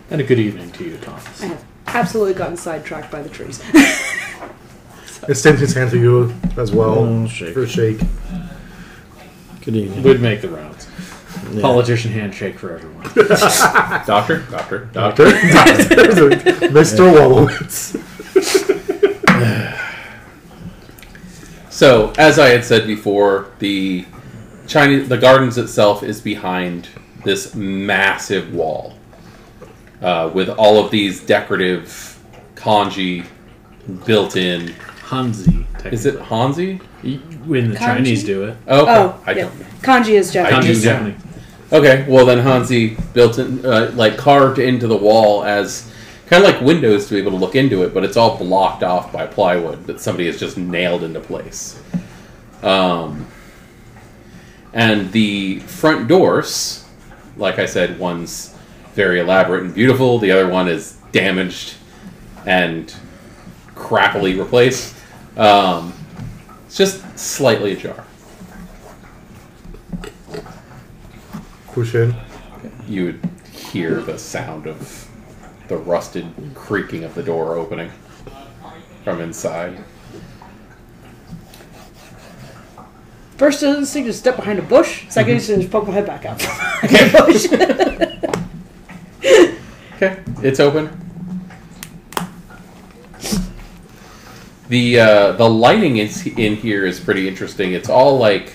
And a good evening to you, Thomas. I have absolutely gotten sidetracked by the trees. Extends his hand to you as well Shake. for a shake. Good evening. Would make the rounds. Yeah. Politician handshake for everyone. Doctor. Mr. Wolowitz. So, as I had said before, the gardens itself is behind this massive wall with all of these decorative kanji built in. Hanzi. Is it Hanzi? When the Kanji? Chinese do it. Okay. Oh, I yeah. don't know. Kanji is Japanese. Kanji is yeah. Japanese. Okay, well then Hanzi built in, carved into the wall as kind of like windows to be able to look into it, but it's all blocked off by plywood that somebody has just nailed into place. And the front doors, like I said, one's very elaborate and beautiful, the other one is damaged and crappily replaced. It's just slightly ajar. Push in. You would hear the sound of the rusted creaking of the door opening from inside. First instinct is step behind a bush. Second instinct is poke my head back out. Okay, it's open. The lighting in here is pretty interesting. It's all like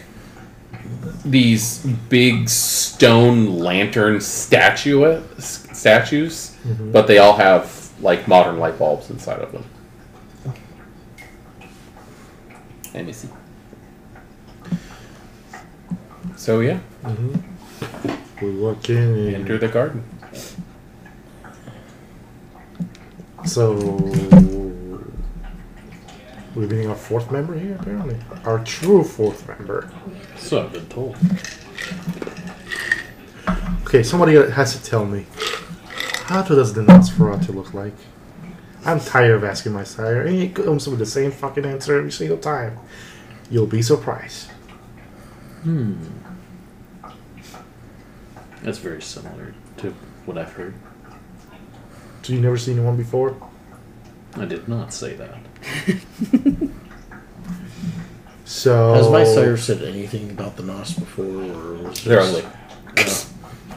these big stone lantern statues, but they all have like modern light bulbs inside of them. Let me see. So yeah, We walk in and enter the garden. So we're meeting our fourth member here, apparently. Our true fourth member. So I've been told. Okay, somebody has to tell me. How does the Nosferatu look like? I'm tired of asking my sire, and he comes with the same fucking answer every single time. You'll be surprised. That's very similar to what I've heard. So you never seen anyone before? I did not say that. So Has my sire said anything about the Nos before, or was They're this-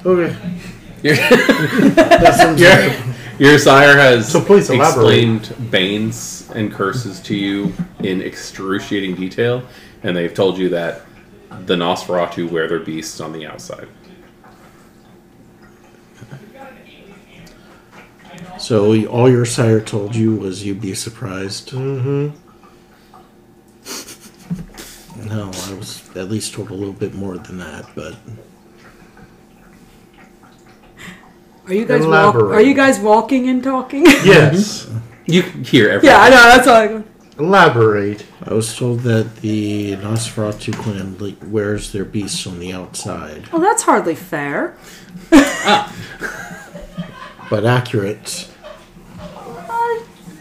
Okay. Your sire has So please elaborate. explained banes and curses to you in excruciating detail, and they've told you that the Nosferatu wear their beasts on the outside. So all your sire told you was you'd be surprised. Mm-hmm. No, I was at least told a little bit more than that, but Are you guys Elaborate. Are you guys walking and talking? Yes. You can hear everything. Yeah, I know. That's all. I go. Elaborate. I was told that the Nosferatu clan wears their beasts on the outside. Well, that's hardly fair. But accurate.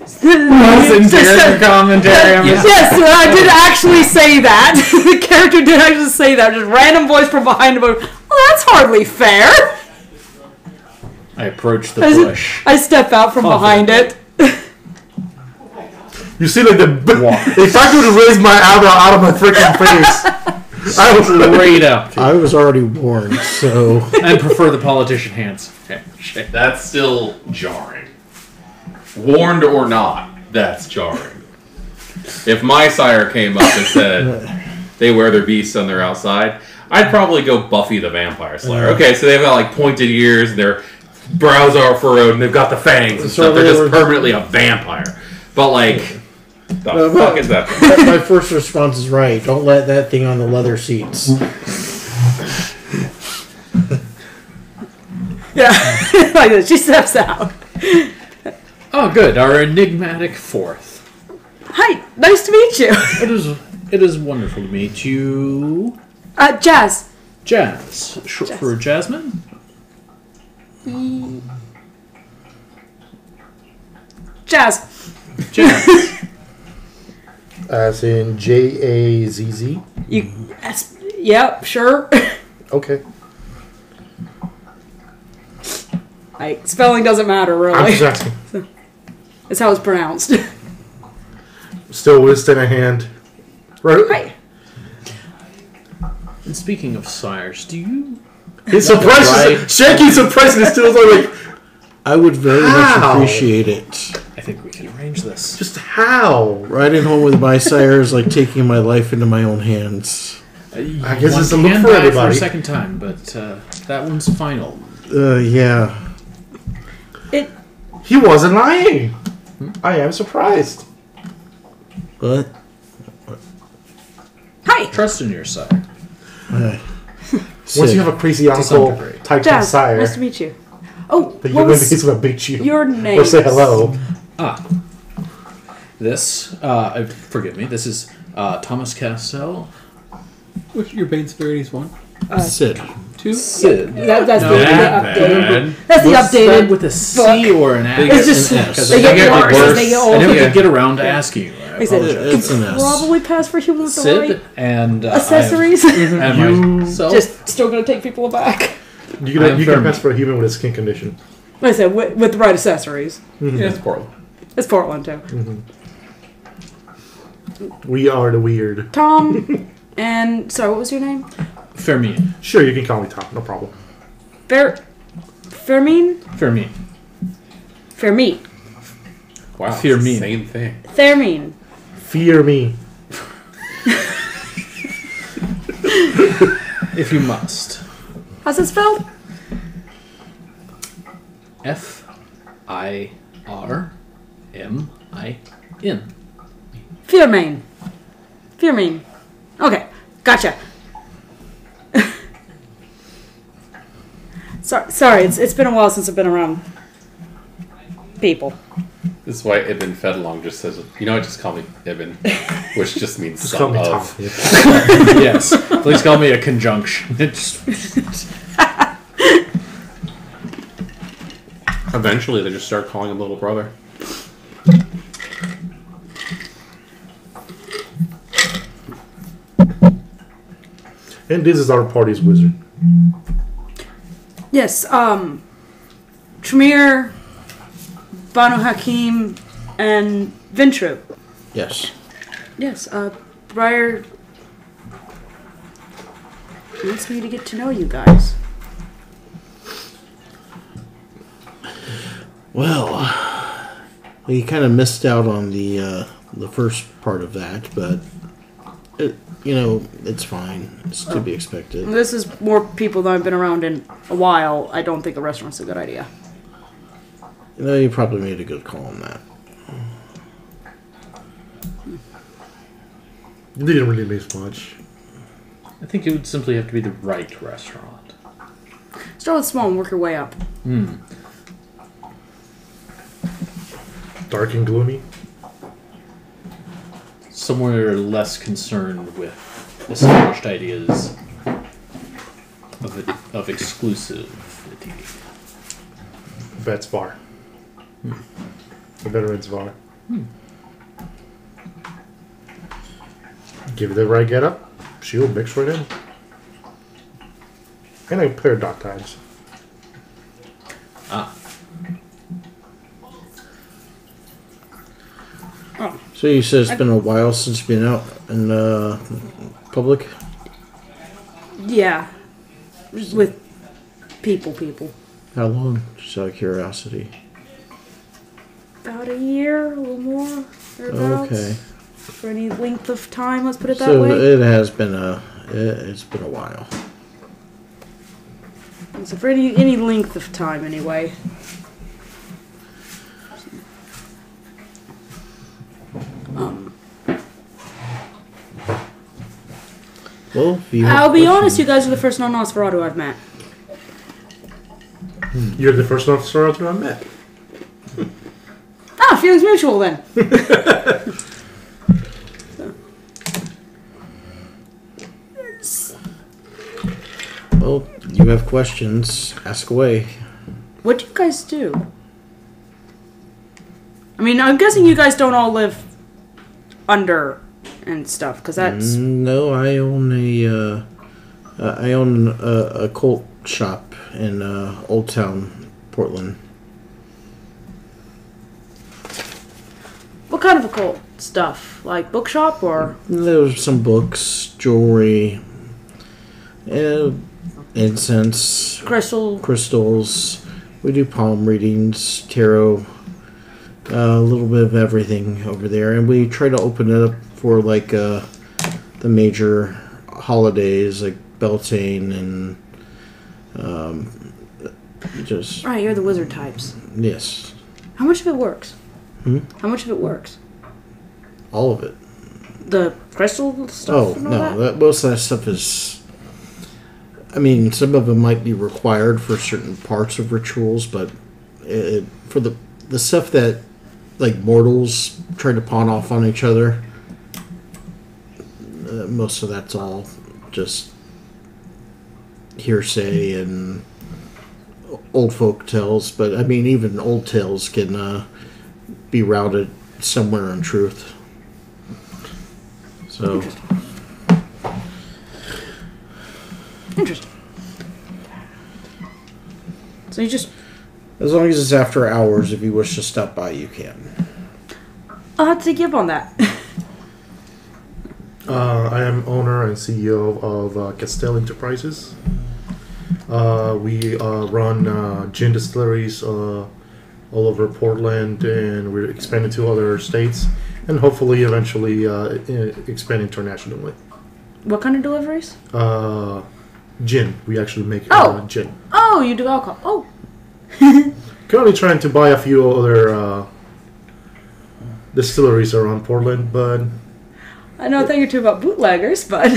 Sincere commentary. Yes, I did actually say that. The character did actually say that. Just random voice from behind him. Well, that's hardly fair. I approach the bush. I step out from behind it. You see, like if I could raise my eyebrow out of my freaking face, I was Straight up. I was already warned, so I prefer the politician hands. Shit. That's still jarring. Warned or not, that's jarring. If my sire came up and said they wear their beasts on their outside, I'd probably go Buffy the Vampire Slayer. Okay, so they've got like pointed ears, and their brows are furrowed, and they've got the fangs and So stuff. They're they just were- permanently a vampire. But like, the fuck is that? my first response is right. Don't let that thing on the leather seats. Yeah, like this. She steps out. Oh, good. Our enigmatic fourth. Hi, nice to meet you. It is wonderful to meet you, Jazz. Jazz. Short for Jasmine. Jazz. Jazz. as in Jazz. Yep, sure. Okay. Like, spelling doesn't matter, I'm really. just asking. It's how it's pronounced. Still with in a hand. Right. Right. And speaking of sires, do you... He's surprised. Right. Shaky's surprised and still like, I would very How? much appreciate it. I think we can arrange this. just how? Riding home with my sire is like taking my life into my own hands. I guess One it's a look can for die everybody. for a second time, but that one's final. Yeah. He wasn't lying. I am surprised. But Hi. Trust in your sire. Once you have a crazy some uncle degree. type Jazz, sire, nice to meet you. Oh, that what he's was gonna beat you your name? or say hello. This, forgive me, this is Thomas Castell. Which your Bane Severity's one? Sid. Two? Sid. That's No, the that updated. bad. That's the Was that updated. with a C or an S? It's just An S. they get get worse. worse. They get I older. never did get around to asking you. I Like I said, apologize. It's an S. Probably pass for human with the Sid right and accessories. and myself. Just still gonna take people aback. You I am can firm. pass for a human with a skin condition. Like I said, with the right accessories. Yeah, it's Portland. It's Portland too. We are the weird. Tom and sorry, what was your name? Fermin. Sure, you can call me Tom. No problem. Fermin? Fermin. Fermin. Wow. Fear it's the me. Same thing. Thermine. Fear me. If you must. How's it spelled? Firmin. Firmin. Firmin. Okay, gotcha. Sorry, it's been a while since I've been around people. This is why Ibn Fedlong just says, you know what, just call me Ibn, which just means Just call son me Tom. of. Yes. Please call me a conjunction. It's Eventually, they just start calling him little brother. And this is our party's wizard. Yes, Tremere, Banu Hakim, and Vintru. Yes. Yes, Briar wants me to get to know you guys. Well, you kind of missed out on the first part of that, but it's fine. It's to be expected. This is more people that I've been around in a while. I don't think a restaurant's a good idea. You probably made a good call on that. You didn't really miss much. I think it would simply have to be the right restaurant. Start with small and work your way up. Dark and gloomy. Somewhere less concerned with established ideas of exclusivity. Vets bar. The veterans bar. Give it the right get up. She'll mix right in. And a pair of dot ties. So you said it's been a while since you've been out in public? Yeah. Just with people. How long? Just out of curiosity. About a year, a little more, thereabouts. Okay. For any length of time, let's put it that So way. it has been it's been a while. So for any length of time, anyway. Well, if you have I'll be questions- honest, you guys are the first non-Nosferatu I've met. You're the first officer I met. Ah, feelings mutual then. Well, you have questions. Ask away. What do you guys do? I mean, I'm guessing you guys don't all live under and stuff, because that's... No, I own a cult shop in Old Town Portland. What kind of occult stuff? Like bookshop or? There's some books, jewelry, incense, crystals. We do palm readings, tarot, a little bit of everything over there. And we try to open it up for like the major holidays like Beltane and just... Right, you're the wizard types. Yes. How much of it works? How much of it works? All of it. The crystal stuff? Oh, and all no. that? Most of that stuff is... I mean, some of them might be required for certain parts of rituals, but for the stuff that, like, mortals try to pawn off on each other, most of that's all just hearsay and old folk tales. But, I mean, even old tales can be routed somewhere in truth. So... Interesting. So you just... As long as it's after hours, if you wish to stop by, you can. I'll have to give on that. I am owner and CEO of Castell Enterprises. We run gin distilleries all over Portland, and we're expanding to other states, and hopefully eventually expand internationally. What kind of deliveries? Gin. We actually make gin. Oh, you do alcohol. Oh. Currently trying to buy a few other distilleries around Portland, but... I know a thing or two about bootleggers, but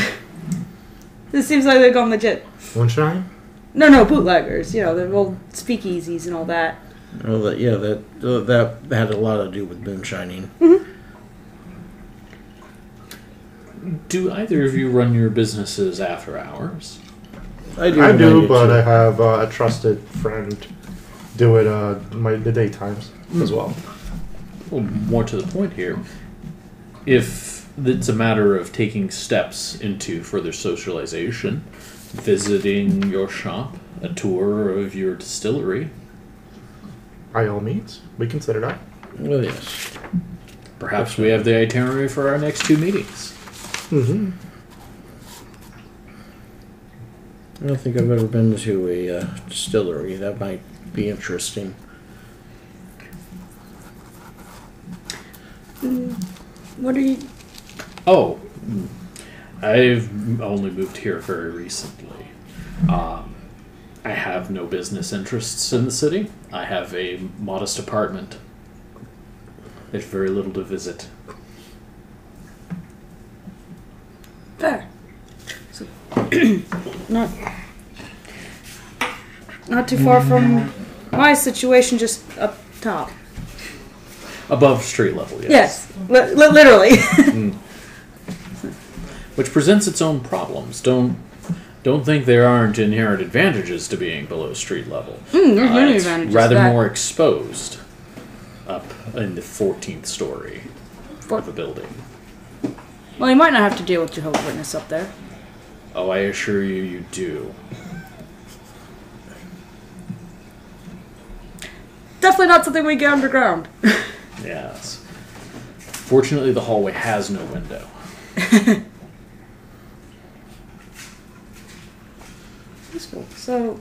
this seems like they're going legit. Moonshine? No, bootleggers. You know, the old speakeasies and all that. Well, that had a lot to do with moonshining. Do either of you run your businesses after hours? I do, but I have a trusted friend do it the daytimes as well. Well, more to the point here, if it's a matter of taking steps into further socialization, visiting your shop, a tour of your distillery. By all means, we consider that. Well, yes. Perhaps we have the itinerary for our next 2 meetings. Mm-hmm. I don't think I've ever been to a distillery. That might be interesting. What are you... Oh, I've only moved here very recently. I have no business interests in the city. I have a modest apartment. There's very little to visit. Fair. So, not too far from my situation, just up top. Above street level, yes. Yes, literally. Which presents its own problems. Don't think there aren't inherent advantages to being below street level. There's many it's advantages. rather to that. more exposed up in the 14th story of a building. Well, you might not have to deal with Jehovah's Witness up there. Oh, I assure you, you do. Definitely not something we get underground. Yes. Fortunately, the hallway has no window. That's cool. So,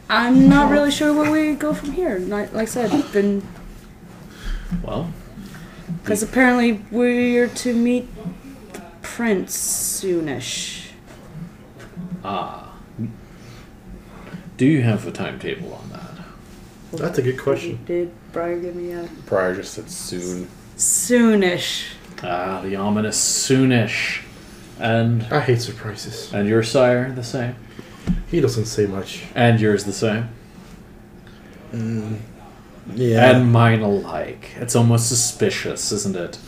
I'm not really sure where we go from here. Like I said, Well, because apparently we're to meet the prince soonish. do you have a timetable on that? That's a good question. Did Brian give me a Prior just said soon. soonish? The ominous soonish. And I hate surprises. your sire the same? He doesn't say much. And yours the same? Yeah. And mine alike. It's almost suspicious, isn't it?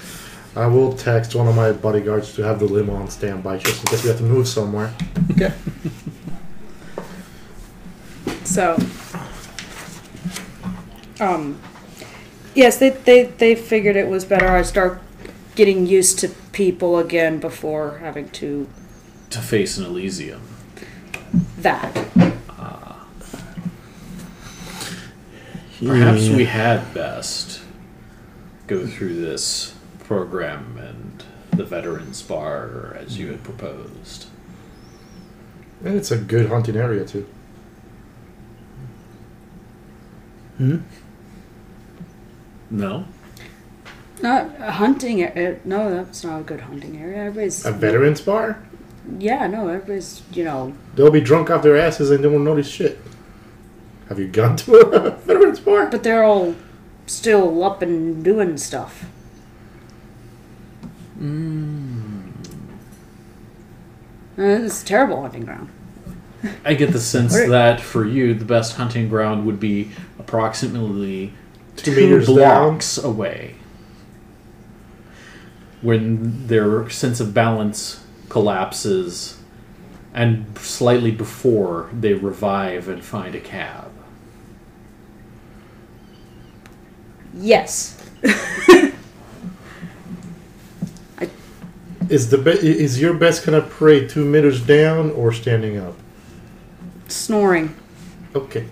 I will text one of my bodyguards to have the limo on standby just in case we have to move somewhere. Okay. So, yes, they figured it was better I start getting used to people again before having to face an Elysium. that. Perhaps we had best go through this program and the Veterans Bar as you had proposed. And it's a good hunting area, too. No? Not a hunting area. No, that's not a good hunting area. Everybody's A veterans bar? Yeah, no, everybody's They'll be drunk off their asses and they won't notice shit. Have you gone to a veterans bar? but they're all still up and doing stuff. It's a terrible hunting ground. I get the sense that for you, the best hunting ground would be approximately 2 meters blocks away. When their sense of balance collapses and slightly before they revive and find a cab. Yes. Is your best kind of prey 2 meters down or standing up? Snoring. Okay.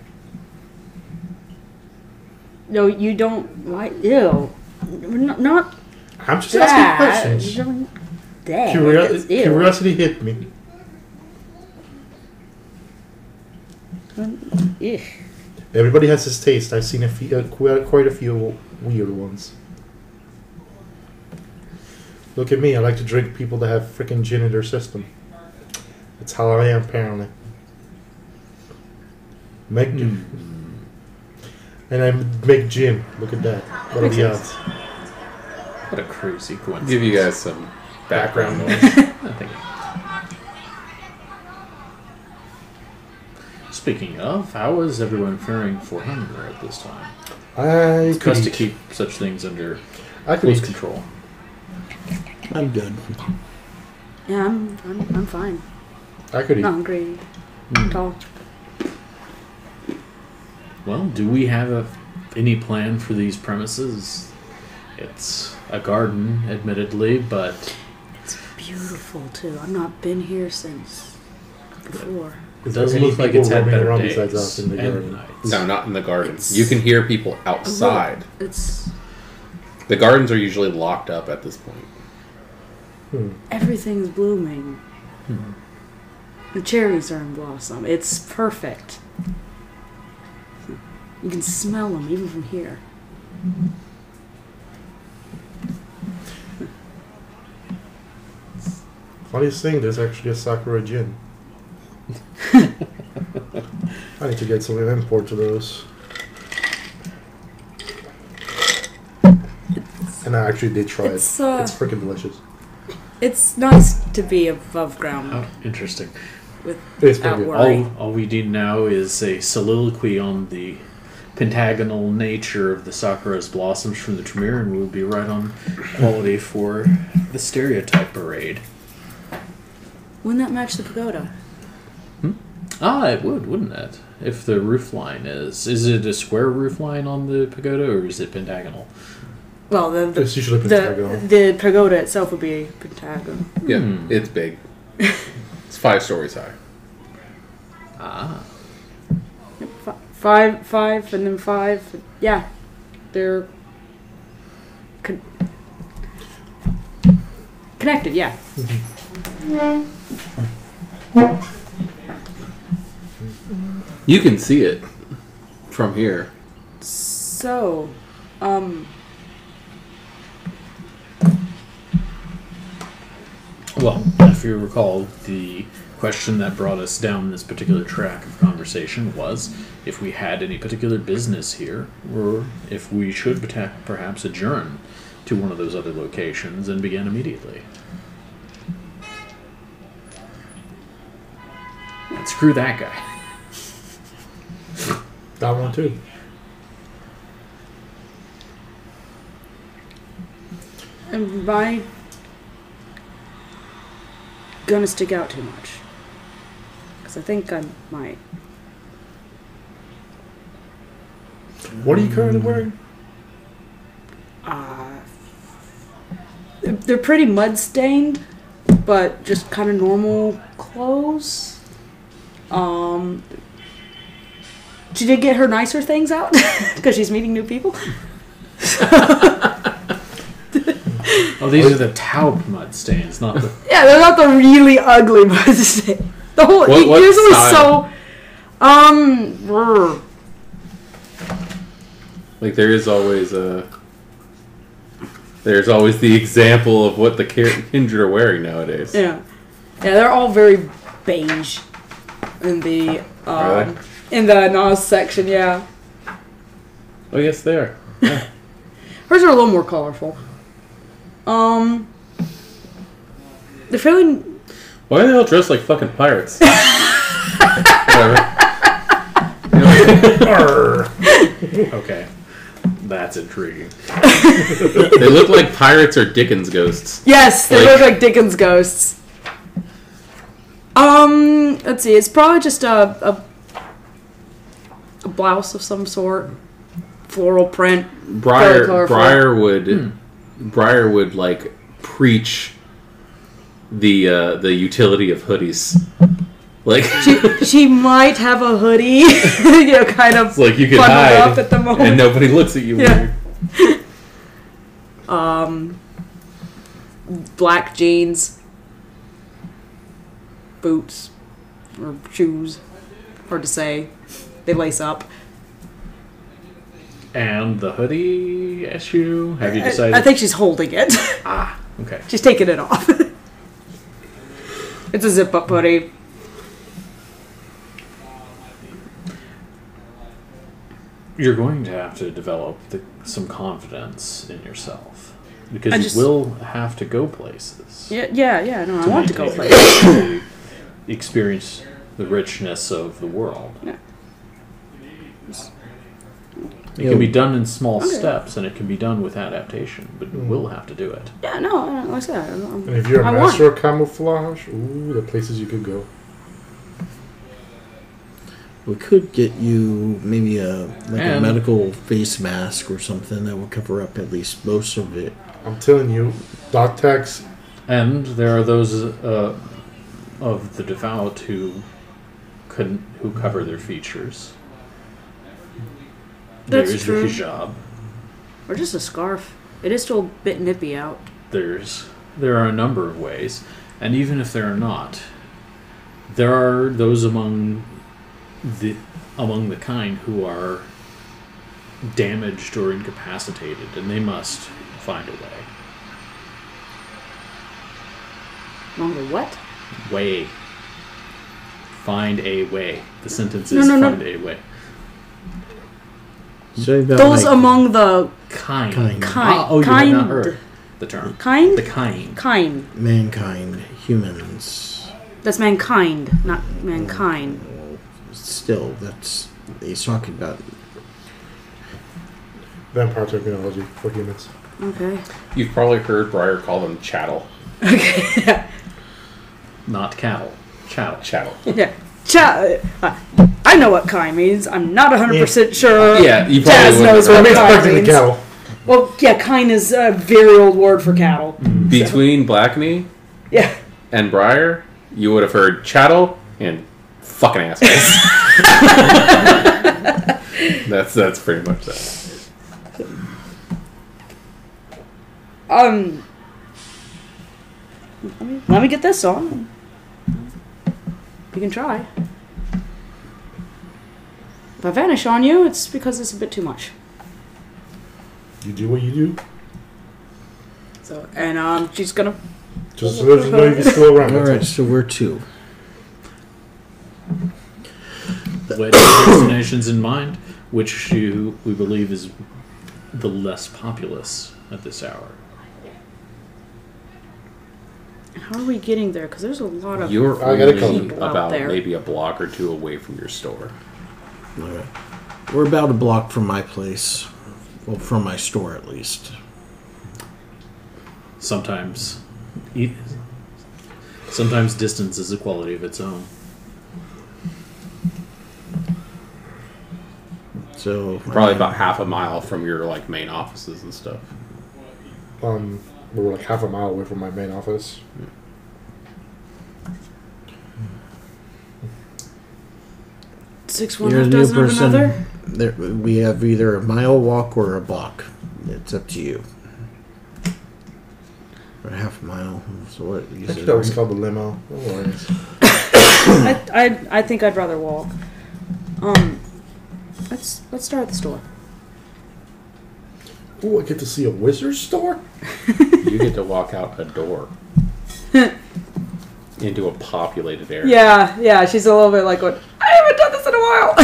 No, you don't like. Ew. Not I'm just that. asking questions. You don't- that. That's ew. Curiosity hit me. Ew. Everybody has his taste. I've seen quite a few weird ones. Look at me. I like to drink people that have freaking gin in their system. That's how I am, apparently. And I make gin. Look at that. What are the odds? What a crazy coincidence. Give you guys some background noise. Thank you. Speaking of, how is everyone faring for hunger at this time? It's best to keep such things under close control. I'm good. Yeah, I'm fine. I could eat. Not hungry at all. Well, do we have any plan for these premises? It's a garden, admittedly, but It's beautiful too. I've not been here since before. it does look like it's had better days besides us in the and garden. nights. No, not in the garden. You can hear people outside. It's The gardens are usually locked up at this point. everything's blooming. The cherries are in blossom. It's perfect. You can smell them even from here. Funniest thing, there's actually a Sakura gin. I need to get some import to those. And I actually did try it. It's freaking delicious. It's nice to be above ground Oh, interesting. It's pretty without good. worry. All we need now is a soliloquy on the pentagonal nature of the Sakura's blossoms from the Tremere, and we'll be right on quality for the stereotype parade. Wouldn't that match the pagoda? It would, wouldn't it? If the roof line is it a square roof line on the pagoda, or is it pentagonal? Well, It's usually pentagonal. the pagoda itself would be pentagonal. Yeah, it's big. It's 5 stories high. Five, and then 5. Yeah, they're connected. Yeah. You can see it from here. So, Well, if you recall, the question that brought us down this particular track of conversation was if we had any particular business here, or if we should perhaps adjourn to one of those other locations and begin immediately. And screw that guy. That one too. am I gonna stick out too much? Because I think I might. What are you currently wearing? They're pretty mud stained, but just kind of normal clothes. She did get her nicer things out because she's meeting new people. Oh, these are the taupe mud stains, not the. Yeah, they're not the really ugly mud stains. The whole What usually style? so. Like there is always there's always the example of what the Kindred are wearing nowadays. Yeah, they're all very beige in the Are they? in the Nas section. Yeah, Oh yes, they are. Yeah. hers are a little more colorful. They're fairly. Why are they all dressed like fucking pirates? Whatever. Okay, that's intriguing. They look like pirates or Dickens ghosts. Yes, they look like Dickens ghosts. Let's see. It's probably just a blouse of some sort, floral print. Very colorful. Briar would like preach the utility of hoodies. Like She might have a hoodie, kind of it's like you can bundled hide up at the moment. and nobody looks at you. Yeah. Weird. Black jeans, boots, or shoes. Hard to say. They lace up. And the hoodie issue? Have you decided? I think she's holding it. Ah, okay. She's taking it off. It's a zip-up hoodie. You're going to have to develop some confidence in yourself. Because you will have to go places. Yeah. No, I want to go maintain- places. to experience the richness of the world. Yeah. It can be done in small Okay. steps, and it can be done with adaptation, but you will have to do it. Yeah, no, like I said, And if you're a I master of camouflage, ooh, the places you could go. We could get you maybe a And- medical face mask or something that will cover up at least most of it. I'm telling you, dot tags. And there are those of the devout who cover their features. That's There's true. the hijab. or just a scarf. It is still a bit nippy out. There are a number of ways, and even if there are not, there are those among the kind who are damaged or incapacitated, and they must find a way. Longer what? Way. Find a way. The sentence No, is no, no. find a way. So about Those like- among the Kind. Kind. Oh, you have not kind. heard the term. Kind? The kind. Kind. mankind, humans. That's mankind, not mankind. Still, that's he's talking about. Vampire terminology for humans. Okay. You've probably heard Briar call them chattel. Okay. Not cattle. Chattel. Chattel. Yeah. I know what kind means. I'm not 100% sure. Yeah, you probably Jazz wouldn't knows have what heard I'm that. expecting the means. cattle. Well, yeah, kind is a very old word for cattle. Between Blackney Yeah. and Briar, you would have heard chattel and fucking assholes. That's pretty much that. Let me get this on. You can try. If I vanish on you, it's because it's a bit too much. You do what you do. So, and she's gonna. Just let us know if you're still around. All that's right, so we're two. Wedding destinations in mind, which we believe is the less populous at this hour. How are we getting there? Because there's a lot of. You're I gotta only come. Out about there. maybe a block or two away from your store. All right. We're about a block from my place. Well, from my store at least. Sometimes distance is a quality of its own. So Probably about half a mile from your like main offices and stuff. We're like half a mile away from my main office. Six one You're a half new dozen of person. another. There, we have either a mile walk or a block. It's up to you. Or half a mile. So what? You I said, think that was right? called the limo. No worries. I think I'd rather walk. Let's start at the store. Oh, I get to see a Wizards store? You get to walk out a door into a populated area. Yeah, she's a little bit like, "What? I haven't done this in a while."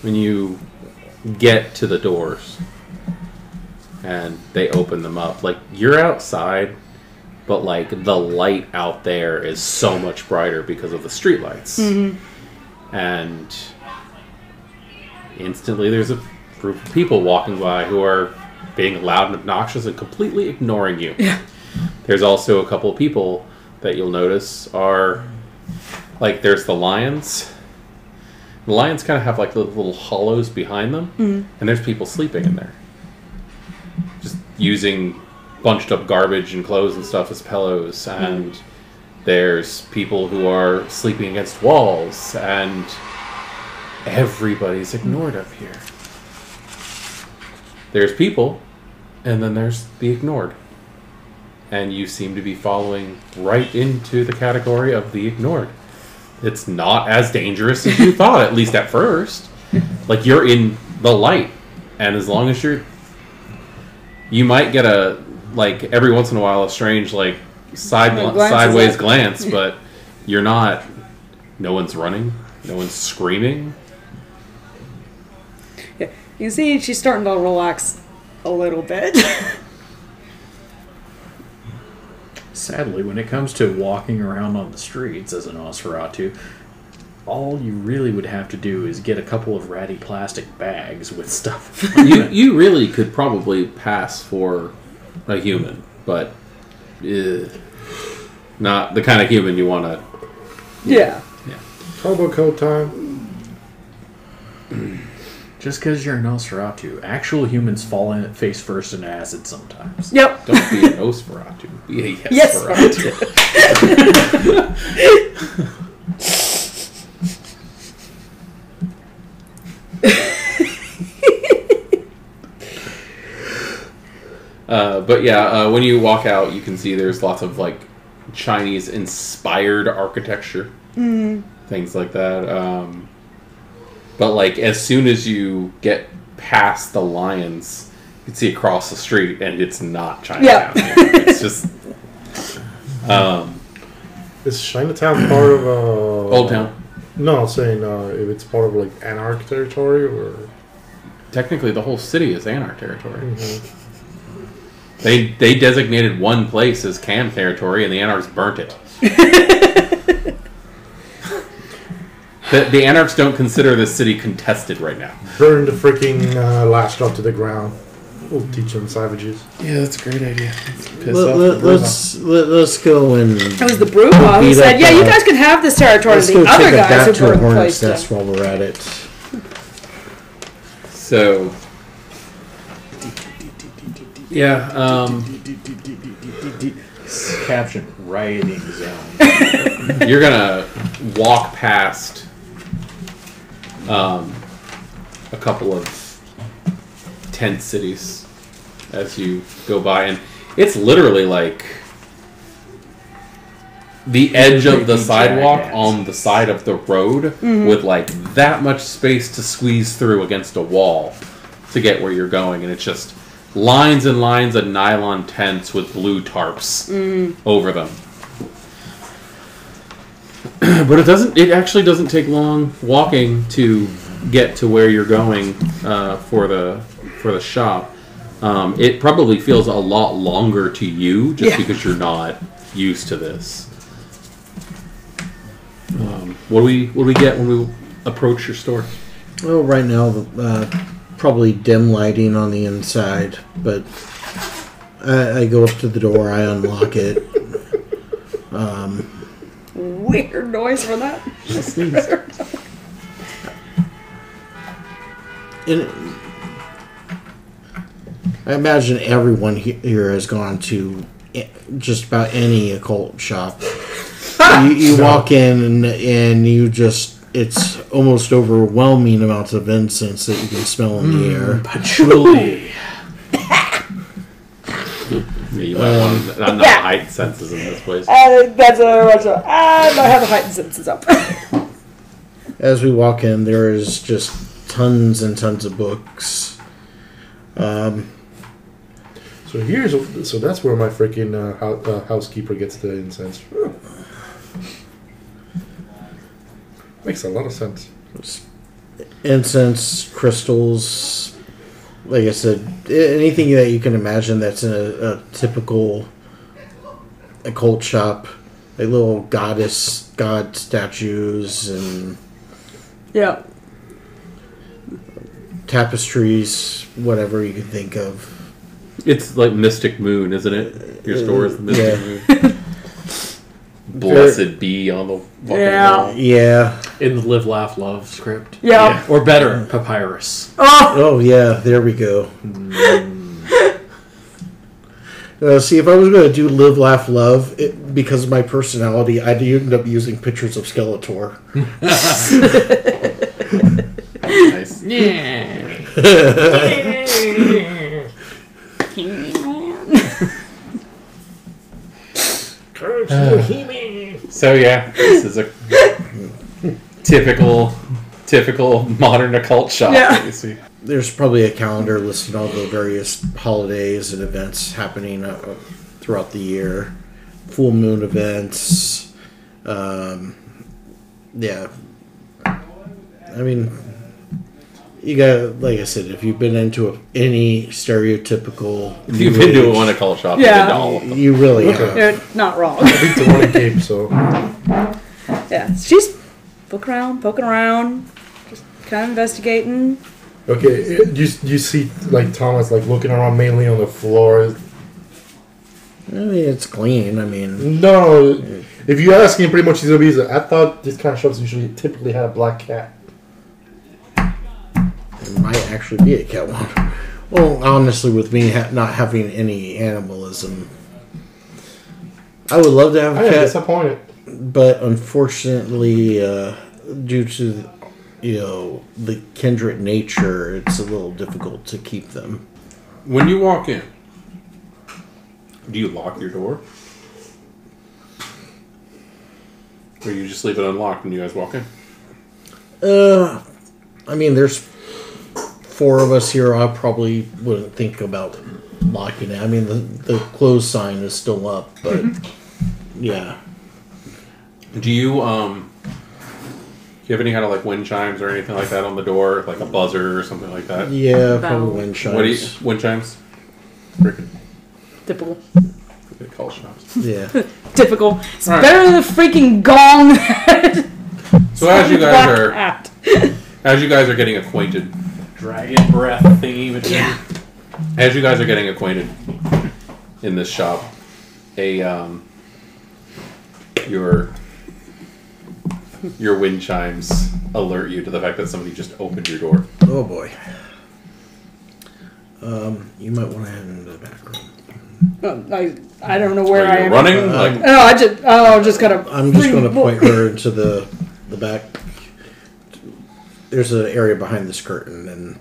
When you get to the doors and they open them up, like you're outside, but like the light out there is so much brighter because of the street lights. And instantly there's a group of people walking by who are being loud and obnoxious and completely ignoring you. Yeah. There's also a couple of people that you'll notice are like, there's the lions. The lions kind of have like little hollows behind them, and there's people sleeping in there, just using bunched up garbage and clothes and stuff as pillows. And there's people who are sleeping against walls, and everybody's ignored up here. There's people, and then there's the ignored. And you seem to be following right into the category of the ignored. It's not as dangerous as you thought, at least at first. Like, you're in the light, and as long as you might get a, like, every once in a while, a strange, like, sideways glance, but you're not, no one's running, no one's screaming. Yeah, you can see she's starting to relax a little bit. Sadly, when it comes to walking around on the streets as an Nosferatu, all you really would have to do is get a couple of ratty plastic bags with stuff. You really could probably pass for a human, but not the kind of human you want to. Yeah. Turbo code time. Just because you're a Nosferatu, actual humans fall in face first in acid sometimes. Yep. Don't be a Nosferatu. Be a Yes. Yesferatu. But yeah, when you walk out, you can see there's lots of like Chinese-inspired architecture, things like that. But like as soon as you get past the lions, you can see across the street, and it's not Chinatown. Yeah. It's just Is Chinatown part of Old Town. No, I'm saying if it's part of like Anarch territory or. Technically, the whole city is Anarch territory. They designated one place as Cam territory, and the Anarchs burnt it. The Anarchs don't consider this city contested right now. Burn the freaking last drop to the ground. We'll teach them savages. Yeah, that's a great idea. Let's go and It was the Bruma who Beat said, up, "Yeah, you guys can have this territory." let's The go other take a guys back who to a burned the hornet's place nest down. while we're at it. So, yeah, Caption, rioting zone. you're gonna walk past a couple of tent cities as you go by, and it's literally like the edge of the sidewalk on the side of the road with like that much space to squeeze through against a wall to get where you're going, and it's just lines and lines of nylon tents with blue tarps over them. But it actually doesn't take long walking to get to where you're going for the shop. It probably feels a lot longer to you just because you're not used to this. What do we get when we approach your store? Well, right now, probably dim lighting on the inside, but I go up to the door, I unlock it. Weird noise for that. And I imagine everyone here has gone to just about any occult shop. You walk in and you just, it's almost overwhelming amounts of incense that you can smell in the air. Patchouli. You might want not heightened senses in this place. That's what I want to. I have the heightened senses up. As we walk in, there is just tons and tons of books. So that's where my freaking housekeeper gets the incense. Makes a lot of sense. Incense, crystals, like I said, anything that you can imagine that's in a typical occult shop, like little god statues and Yeah. tapestries, whatever you can think of. It's like Mystic Moon, isn't it? Your store is the Mystic Moon. Blessed be on the fucking wall. Yeah. In the Live, Laugh, Love script. Yeah. Or better, Papyrus. Oh, yeah, there we go. See, if I was going to do Live, Laugh, Love, because of my personality, I'd end up using pictures of Skeletor. Nice. So yeah, this is a typical modern occult shop. Yeah. That you see. There's probably a calendar listing all the various holidays and events happening throughout the year. Full moon events. Yeah. I mean, you got, like I said, if you've been into any stereotypical... If you've been to one occult shop, Yeah. you've been to all of them. You really have. You're not wrong. I think the one in Cape, so. Yeah. She's poking around, just kind of investigating. Okay, you see, like, Thomas, like, looking around mainly on the floor. I mean, it's clean. I mean... No, if you ask him, pretty much he's gonna be. I thought this kind of shops usually typically had a black cat. It might actually be a cat one. Well, honestly, with me not having any animalism, I would love to have a I am cat, disappointed. but unfortunately, due to the kindred nature, it's a little difficult to keep them. When you walk in, do you lock your door? Or you just leave it unlocked when you guys walk in? I mean, there's 4 of us here. I probably wouldn't think about locking it. I mean, the close sign is still up, but yeah. Do you have any kind of like wind chimes or anything like that on the door, like a buzzer or something like that? Yeah, Bell. probably wind chimes. What do you wind chimes? Freaking Typical. good call shops. Yeah. Typical. It's Right. better than the freaking gong. So as you guys are Act. getting acquainted, Dragon breath thingy between. Yeah. as you guys are getting acquainted in this shop, your wind chimes alert you to the fact that somebody just opened your door. Oh boy. You might want to head into the back room. I don't know where Are I you am. running? No, I'm just gonna. I'm just going to point her into the back. There's an area behind this curtain, and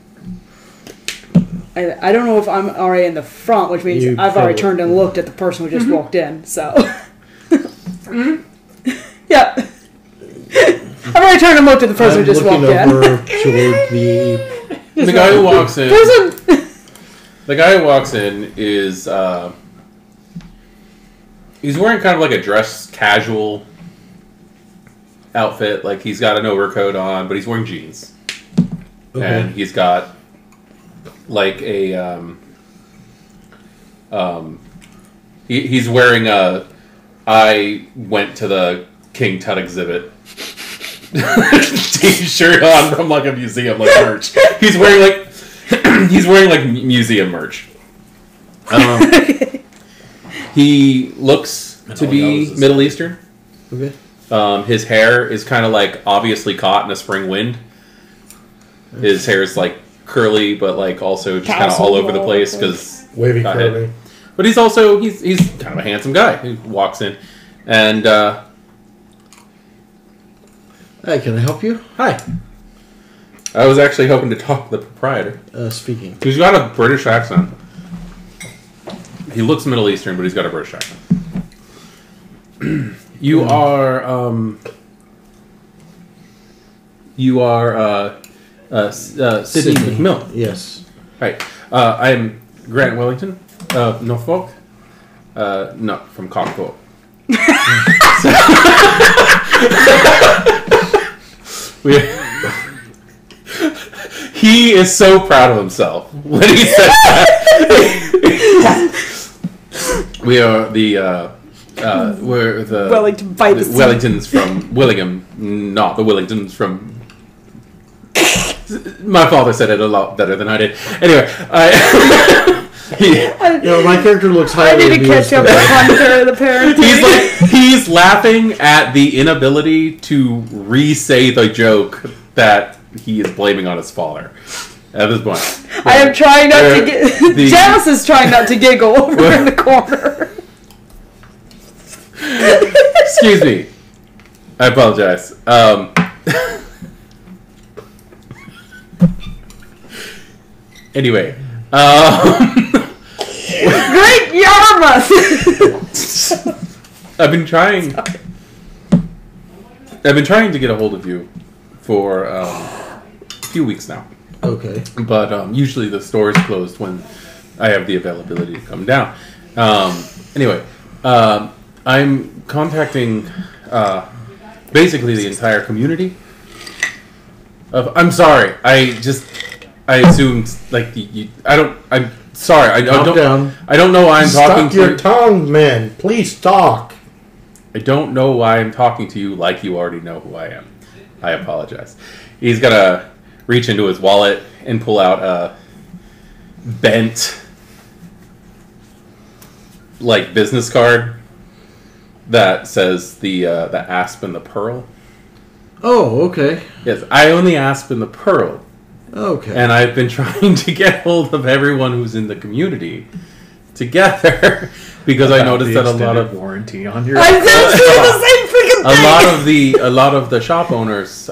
I don't know if I'm already in the front, which means You I've already probably- turned and looked at the person who just walked in. So, yeah, I've already turned and looked at the person I'm who just looking walked in. over toward The guy who walks in. Person. The guy who walks in is he's wearing kind of like a dress casual outfit. Like he's got an overcoat on, but he's wearing jeans, and he's got like a he's wearing a I went to the King Tut exhibit t-shirt on from like a museum like merch. He's wearing like museum merch. He looks to be Middle Eastern. Okay. His hair is kind of like obviously caught in a spring wind. His hair is like curly, but like also just kind of all over the place because Wavy curly. But he's also he's kind of a handsome guy who walks in, and Hey, can I help you? hi. I was actually hoping to talk to the proprietor. Speaking. He's got a British accent. He looks Middle Eastern, but he's got a British accent. You are Sydney McMillan. Yes. Right. I'm Grant Wellington of Norfolk. Not from Cockthorpe. He is so proud of himself when he said that. We are we're the Wellington by the sea. Wellingtons from Willingham, not the Wellingtons from. My father said it a lot better than I did. Anyway, My character looks I highly need to catch up with Hunter, the parent. he's laughing at the inability to re-say the joke that he is blaming on his father. At this point, I am trying not to get. Janice is trying not to giggle over in the corner. Excuse me. I apologize. Great Yarmouth! I've been trying to get a hold of you for a few weeks now. Okay. But usually the store is closed when I have the availability to come down. I'm contacting basically the entire community. I'm sorry. I assumed like I'm sorry. I don't know why I'm talking to you. Stop your tongue, man. Please talk. I don't know why I'm talking to you like you already know who I am. I apologize. He's gonna reach into his wallet and pull out a bent like business card that says the asp and the pearl. Oh, okay. Yes, I own the asp and the pearl. Okay. And I've been trying to get hold of everyone who's in the community together because I noticed that a lot of warranty on your. I said the same freaking thing. a lot of the shop owners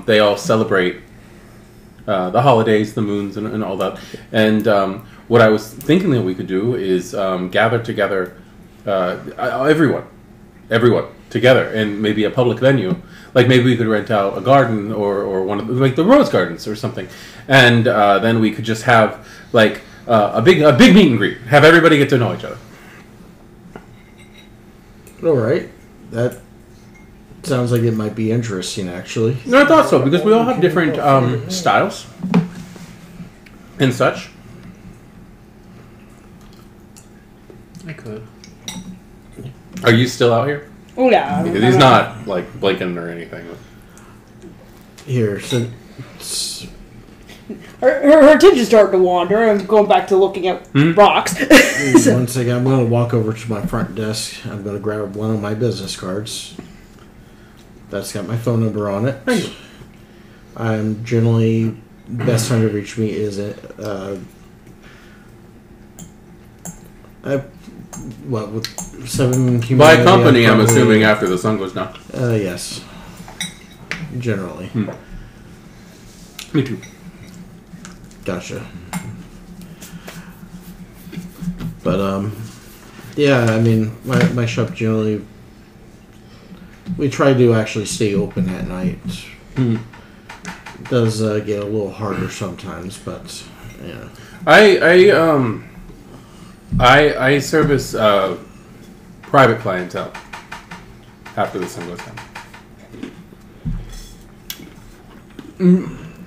they all celebrate the holidays, the moons, and all that. And what I was thinking that we could do is gather together everyone together in maybe a public venue. Like maybe we could rent out a garden or one of like the Rose Gardens or something, and then we could just have like a big meet and greet. Have everybody get to know each other. All right. That sounds like it might be interesting, actually. No, I thought so because we all have different styles and such. I could. Are you still out here? Oh yeah. Because he's not like blinking or anything. Here, so Her attention's starting to wander. I'm going back to looking at rocks. one second. I'm going to walk over to my front desk. I'm going to grab one of my business cards. That's got my phone number on it. I'm generally best time to reach me is at with 7 By company, I'm assuming after the sun goes down. Yes. Generally. Me too. Gotcha. But yeah, I mean, my shop generally we try to actually stay open at night. It does get a little harder sometimes, but yeah. I service private clientele after the sun goes down.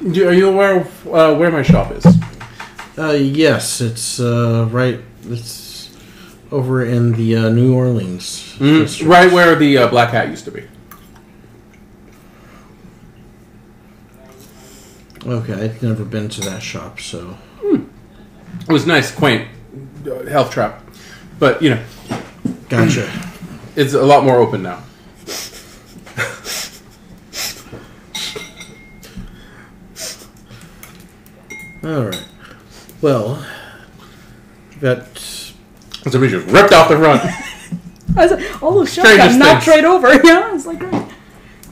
Are you aware of where my shop is? Yes, it's right. It's over in the New Orleans district. Right where the Black Hat used to be. Okay, I've never been to that shop, so. It was nice, quaint, health trap, but you know. Gotcha. It's a lot more open now. All right. Well, that. Somebody just ripped off the front. I was like, all those shells Strangest got knocked things. right over. Yeah, it's like, right.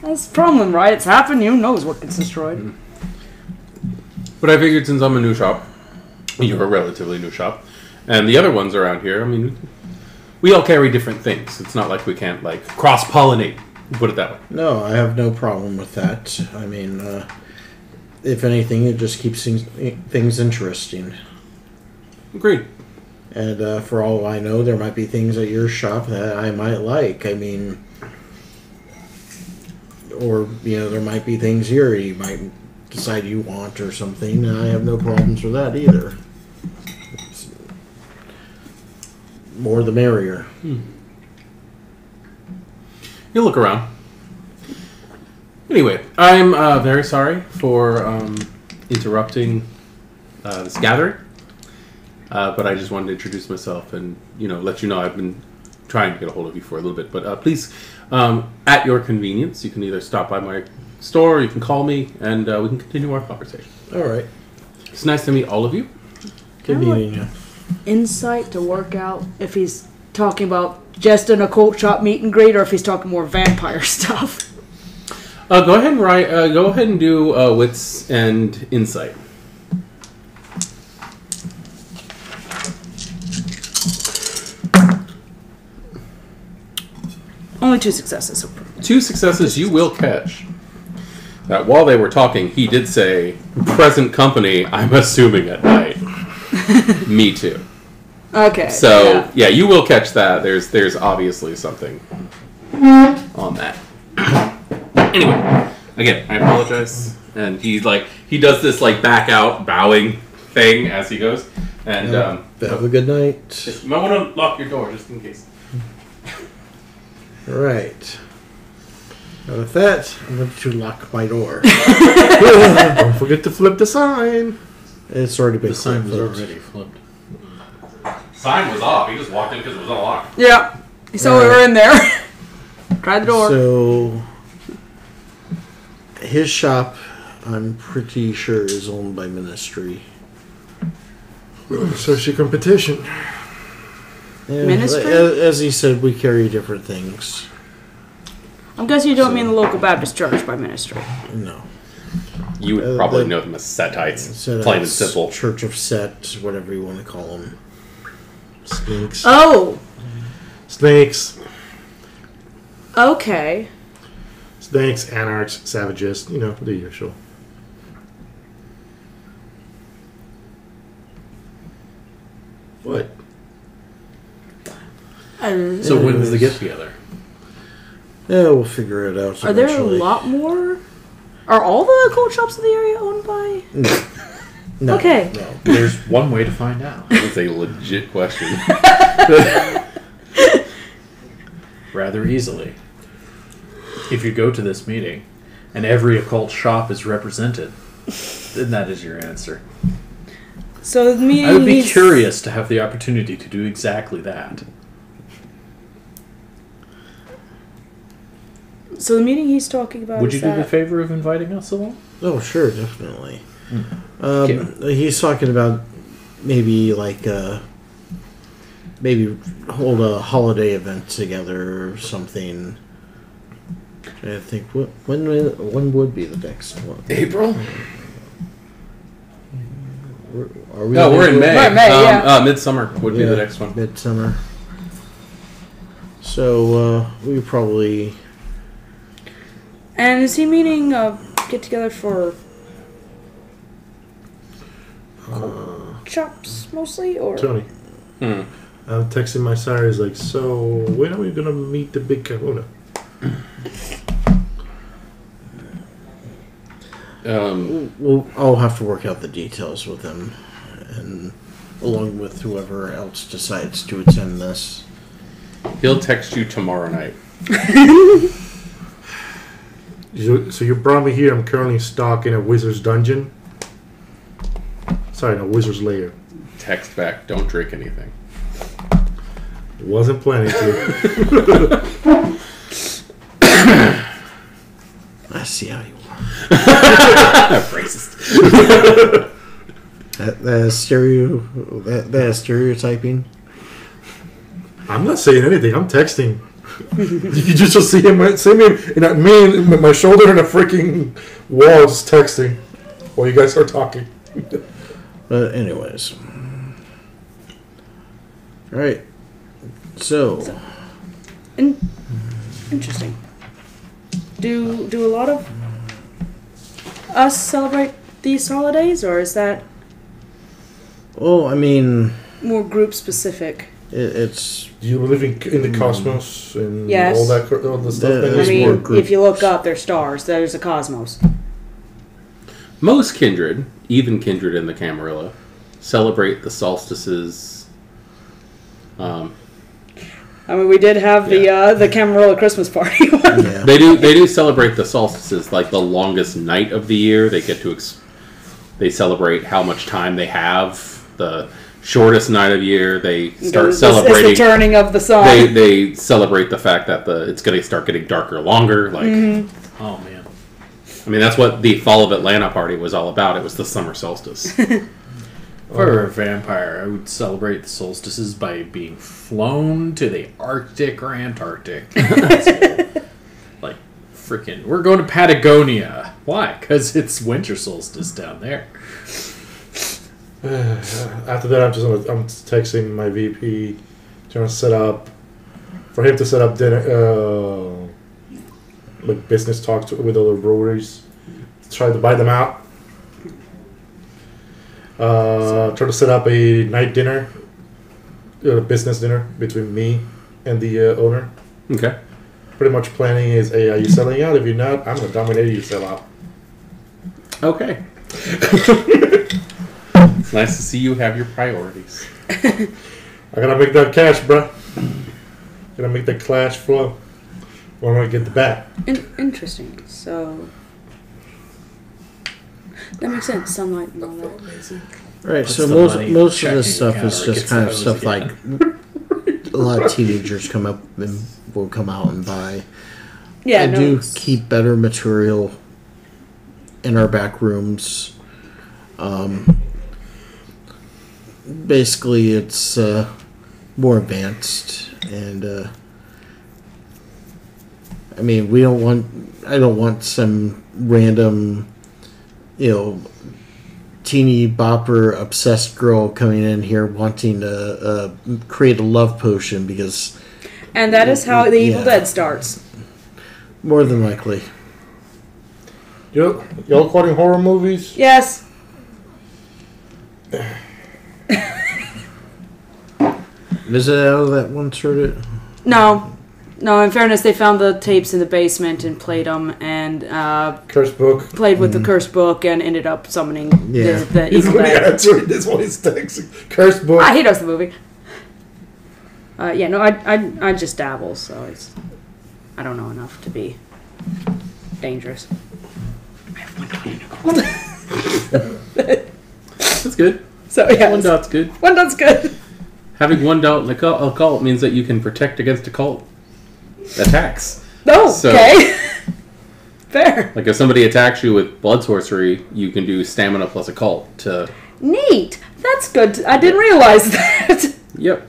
That's the problem, right? It's happened. Who knows what gets destroyed? But I figured since I'm a new shop, you're a relatively new shop, and the other ones around here, I mean, we all carry different things. It's not like we can't, like, cross-pollinate, put it that way. No, I have no problem with that. I mean, if anything, it just keeps things interesting. Agreed. And for all I know, there might be things at your shop that I might like. I mean, or, there might be things here you might decide you want or something. And I have no problems with that either. More the merrier. You look around. Anyway, I'm very sorry for interrupting this gathering. But I just wanted to introduce myself and, let you know I've been trying to get a hold of you for a little bit. But please, at your convenience, you can either stop by my store or you can call me and we can continue our conversation. All right. It's nice to meet all of you. Good meeting you. Insight to work out if he's talking about just an occult shop meet and greet or if he's talking more vampire stuff. Go ahead and write. Go ahead and do wits and insight. Only 2 successes. 2 successes. You will catch that while they were talking, he did say, "Present company." I'm assuming at night. Me too. Okay. So yeah, you will catch that. There's obviously something on that. Anyway, again, I apologize. And he does this back out bowing thing as he goes. And have a good night. you might want to lock your door just in case. All right. And with that, I'm going to lock my door. Don't forget to flip the sign. It's already been The sign was flipped. already flipped. Sign was off. He just walked in because it was unlocked. Yeah. So we were in there. Try the door. So, his shop, I'm pretty sure, is owned by Ministry. Search your competition. Yeah, Ministry? As he said, we carry different things. I'm guessing you don't mean the local Baptist church by ministry. No. You would probably know them as Setites. Plain and simple. Church of Set, whatever you want to call them. Snakes. Oh, Snakes. okay. Snakes, anarchs, savages. The usual. What? So when does the get together? Yeah, we'll figure it out. Are there a eventually. lot more? Are all the occult shops in the area owned by? No. Okay. No. There's one way to find out. That's a legit question. Rather easily. If you go to this meeting and every occult shop is represented, then that is your answer. So the meeting. I would be curious to have the opportunity to do exactly that. So the meeting he's talking about. Would you is do that the favor of inviting us along? Oh, sure, definitely. Okay. He's talking about maybe maybe hold a holiday event together or something. I think when would be the next one? April? Are we? No, we're in May. We're in May, yeah. Midsummer would be the next one. Midsummer. So we probably. And is he meaning get together for shops mostly, or Tony. I'm texting my sire. He's like, so when are we going to meet the big kahuna? I'll have to work out the details with him, and along with whoever else decides to attend this. He'll text you tomorrow night. So you brought me here. I'm currently stuck in a wizard's dungeon. Sorry, no, Wizards Lair. Text back. Don't drink anything. Wasn't planning to. I see how you are. Racist. That is stereotyping. I'm not saying anything. I'm texting. You just see him, me with my shoulder in a freaking wall, just texting while you guys are talking. But anyways, all right. So, Interesting. Do a lot of us celebrate these holidays, or is that well, I mean, more group specific? it's You live in the cosmos and Yes. all the stuff. Yeah, that I There's is mean, more groups. if you look up, there's stars. There's a cosmos. Most kindred, even kindred in the Camarilla, celebrate the solstices. I mean, we did have the Camarilla Christmas party. yeah. They do celebrate the solstices, like the longest night of the year. They get to they celebrate how much time they have. The shortest night of year, they start celebrating. It's the turning of the sun. They celebrate the fact that it's going to start getting darker longer. Like, Oh man. I mean, that's what the Fall of Atlanta party was all about. It was the summer solstice. For a vampire, I would celebrate the solstices by being flown to the Arctic or Antarctic. Like, freaking, we're going to Patagonia. Why? Because it's winter solstice down there. After that, I'm texting my VP, trying to set up for him to set up dinner, like business talks with other breweries, try to buy them out. Try to set up a night dinner, business dinner between me and the owner. Okay. Pretty much planning is, hey, are you selling out? If you're not, I'm gonna dominate you to sell out. Okay. It's nice to see you have your priorities. I gotta make that cash, bruh. Gotta make that cash flow. Or I get the bat. Interesting. So that makes sense. Sunlight and all that. Right, Puts so the most money of this checking stuff account is or just gets kind of those stuff like again. a lot of teenagers come up and will come out and buy. Yeah, I no, do it's- keep better material in our back rooms. Basically, it's more advanced, and I mean, I don't want some random, teeny bopper obsessed girl coming in here wanting to create a love potion because and that is how the Evil Yeah. Dead starts. more than likely. Y'all quoting horror movies? Yes. Is it how that one started? No. In fairness, they found the tapes in the basement and played them, and Curse book. played with the curse book, and ended up summoning Yeah. the He's Evil really Dead. answering this one. He's texting. Curse book. He knows the movie. I just dabble, so I don't know enough to be dangerous. I have one dot in a cult. That's good. So yeah, One dot's good. One dot's good. Having one dot in a cult means that you can protect against occult attacks. Oh, So- okay. Fair. Like if somebody attacks you with blood sorcery, you can do stamina plus occult to... Neat. That's good. I didn't realize that. Yep.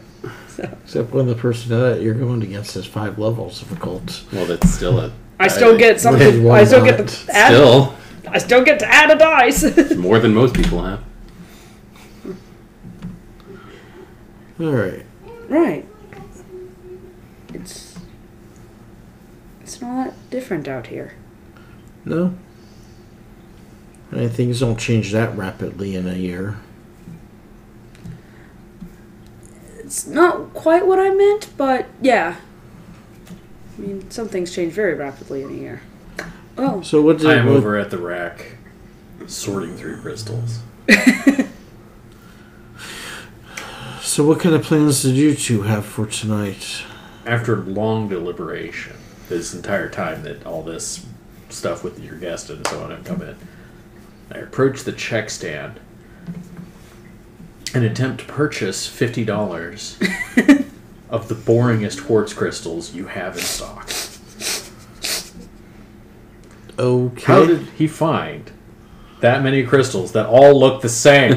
Except when the person that you're going against has 5 levels of occult. Well, that's still a... I still get something. One I still get dot. to add. Still I still get to add a dice. more than most people have. Alright. Right. It's not that different out here. No? And things don't change that rapidly in a year. It's not quite what I meant, but yeah. I mean, some things change very rapidly in a year. Oh, So what did I am over at the rack sorting through crystals. So what kind of plans did you two have for tonight? After long deliberation, this entire time that all this stuff with your guest and so on have come in, I approach the check stand and attempt to purchase $50 of the boringest quartz crystals you have in stock. Okay. How did he find that many crystals that all look the same.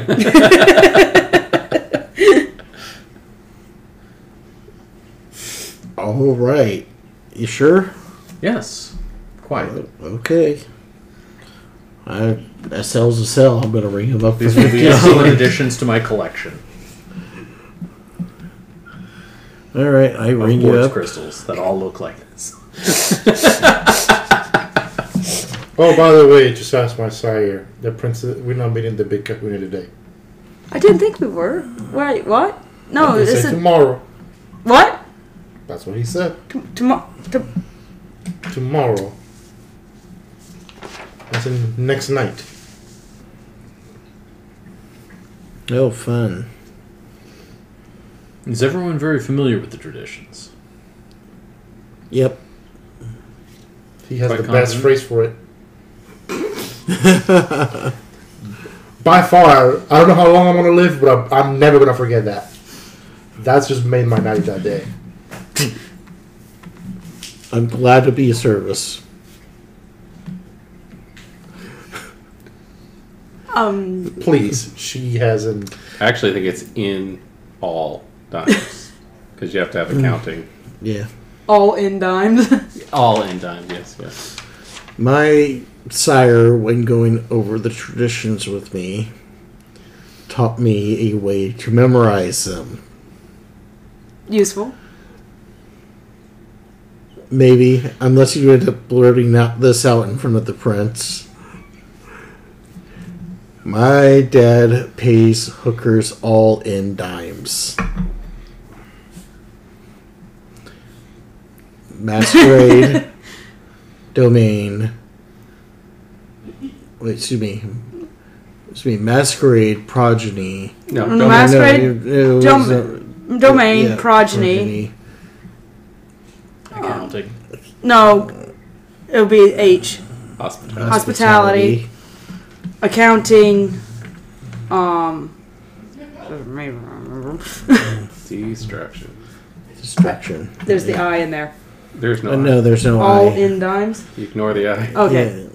All right. You sure? Yes, quite. Okay. A sell's a sell. I'm going to ring him up for These will be $50. excellent additions to my collection All right, I of ring you quartz up. crystals that all look like this. Oh, by the way, just ask my sire. The princess, we're not meeting the big kahuna today. I didn't think we were. Wait, what? No, He this said is tomorrow. what? That's what he said. Tomorrow. Tomorrow. That's in next night. Oh, fun. Is everyone very familiar with the traditions? Yep. He has Quite the best confident. phrase for it. By far, I don't know how long I'm gonna live, but I'm never gonna forget that. That's just made my night that day. I'm glad to be of service. Please, she hasn't. I actually think it's in all dimes. Because you have to have accounting. Yeah. All in dimes. All in dimes, yes. My sire, when going over the traditions with me, taught me a way to memorize them. Useful. Maybe, unless you end up blurting this out in front of the prince. My dad pays hookers all in dimes. Masquerade, domain. Wait, excuse me. Masquerade, progeny. No, Masquerade, it was, domain, yeah, progeny. Accounting. No, it would be H. hospitality. Hospitality. Accounting. Destruction. Distraction. There's the I in there. There's no No, there's no All I. in dimes. You ignore the I. Okay. Yeah.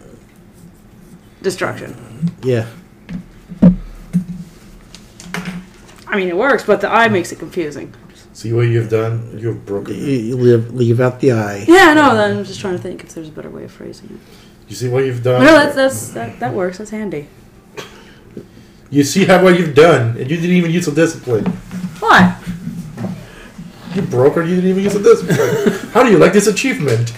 Destruction. Yeah. I mean, it works, but the I makes it confusing. See what you've done? You've broken it. You leave out the I. Yeah, no. Then I'm just trying to think if there's a better way of phrasing it. You see what you've done? No, that works. That's handy. You see what you've done, and you didn't even use a discipline. What? You broke her, you didn't even use a discipline. How do you like this achievement?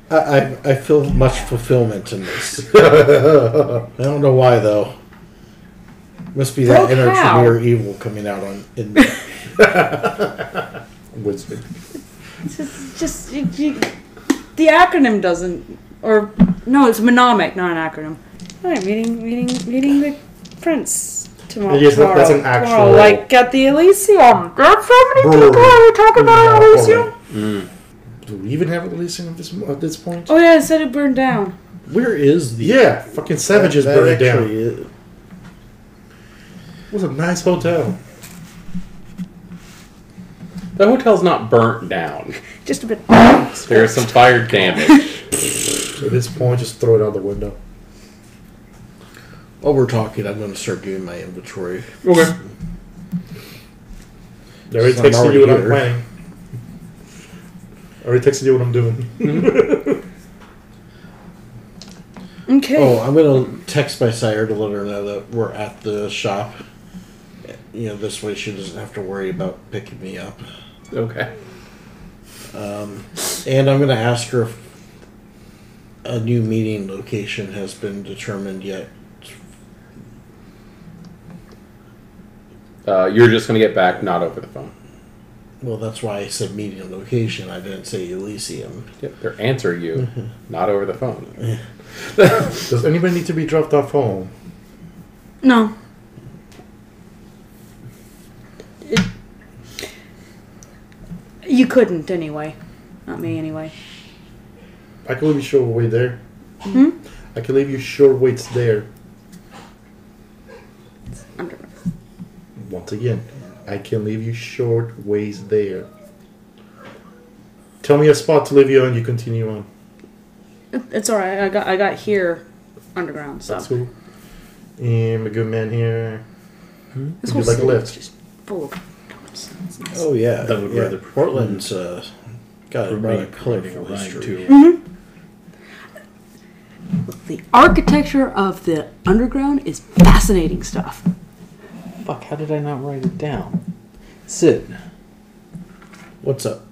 I feel much fulfillment in this. I don't know why though. Must be that Broke inner how? Tremere evil coming out in me. Wizard. It's just the acronym doesn't, or no, it's monomic, not an acronym. All right, meeting the prince tomorrow. Yes, that's an actual- Tomorrow, like at the Elysium. That's so many people are talking about Elysium. Do we even have a Elysium at this point? Oh yeah, it said it burned down. Where is the Yeah, fucking savages that burned it down. actually It was a nice hotel. The hotel's not burnt down. Just a bit. There's some fire damage. At this point, just throw it out the window. While we're talking, I'm going to start doing my inventory. Okay. I already So I'm texted you what I'm here. planning. I already texted you what I'm doing. Okay. Oh, I'm going to text my sire to let her know that we're at the shop. You know, this way she doesn't have to worry about picking me up. Okay. And I'm going to ask her if a new meeting location has been determined yet. You're just going to get back, not over the phone. Well, that's why I said meeting location. I didn't say Elysium. Yep. They're answering you, not over the phone. Does anybody need to be dropped off home? No. You couldn't anyway. Not me anyway. I can leave you short way there. Hmm? I can leave you short weights there. Under. Once again, I can leave you short ways there. Tell me a spot to leave you on, you continue on. It's alright. I got here underground, so. That's cool. And my good man here. This Would whole you like a city lift? is just full of nonsense. Oh yeah, That would yeah. rather- Portland's got a rather colorful Ride history. to- The architecture of the underground is fascinating stuff. Fuck, how did I not write it down? Sid. What's up?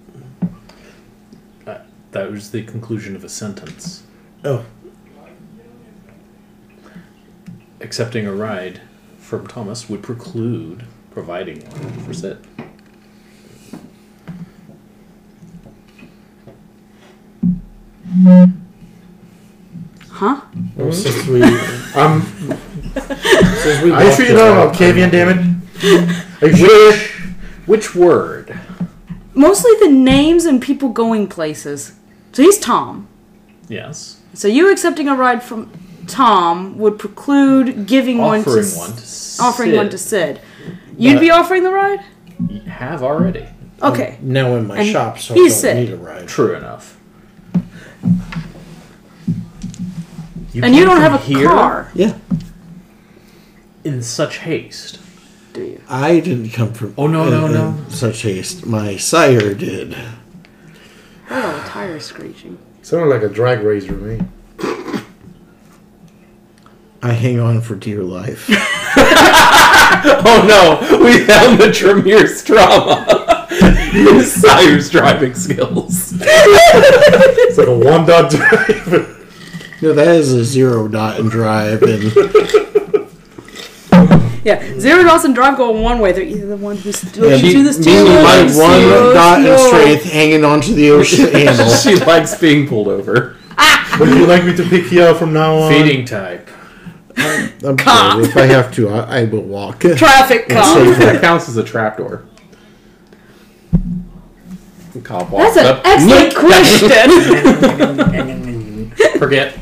That was the conclusion of a sentence. Oh, Accepting a ride from Thomas would preclude providing one for Sid. Huh? well, since we I'm. since we Are you sure you know about caveman damage? Are you sure? Which word? Mostly the names and people going places. So he's Tom. Yes. So you accepting a ride from Tom would preclude giving one to Offering one to Sid. You'd But- be offering the ride? Have already. Okay. now in my And shop, so I he's don't sick. need a ride. True enough. And you don't have a car, Yeah, in such haste. do you? I didn't come from. Oh, no, no. Such haste. My sire did. I heard all the tires screeching. Sounded like a drag race for me. I hang on for dear life. Oh no, we found the Tremere's trauma. His sire's driving skills. It's like a 1-dot drive. No, that is a 0 dot and drive, and Yeah, 0 dots and drive go one way. They're either the one who's looking she- through the steering me, wheel my and one slow, dot and slow. strength hanging onto the ocean handle. She likes being pulled over. Would you like me to pick you up from now on? Feeding type. I'm Cop. good. If I have to, I will walk. Traffic cop. That counts as a trapdoor. Cop walks That's an up. excellent question. Forget.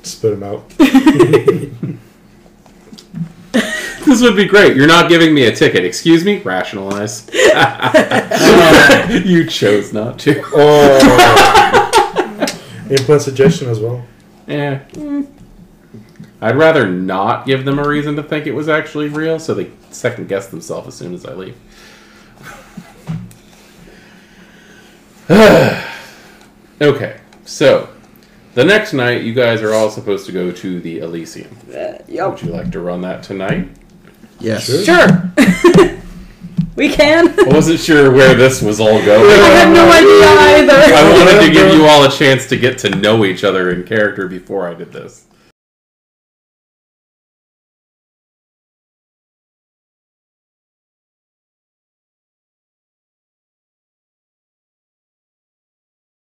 Spit him out. This would be great. You're not giving me a ticket. Excuse me? Rationalize. You chose not to. Oh. Input suggestion as well. Yeah. I'd rather not give them a reason to think it was actually real, so they second guess themselves as soon as I leave. Okay, so the next night you guys are all supposed to go to the Elysium. Would you like to run that tonight? Yes. Sure. We can. I wasn't sure where this was all going. I have no idea either. I wanted to give you all a chance to get to know each other in character before I did this.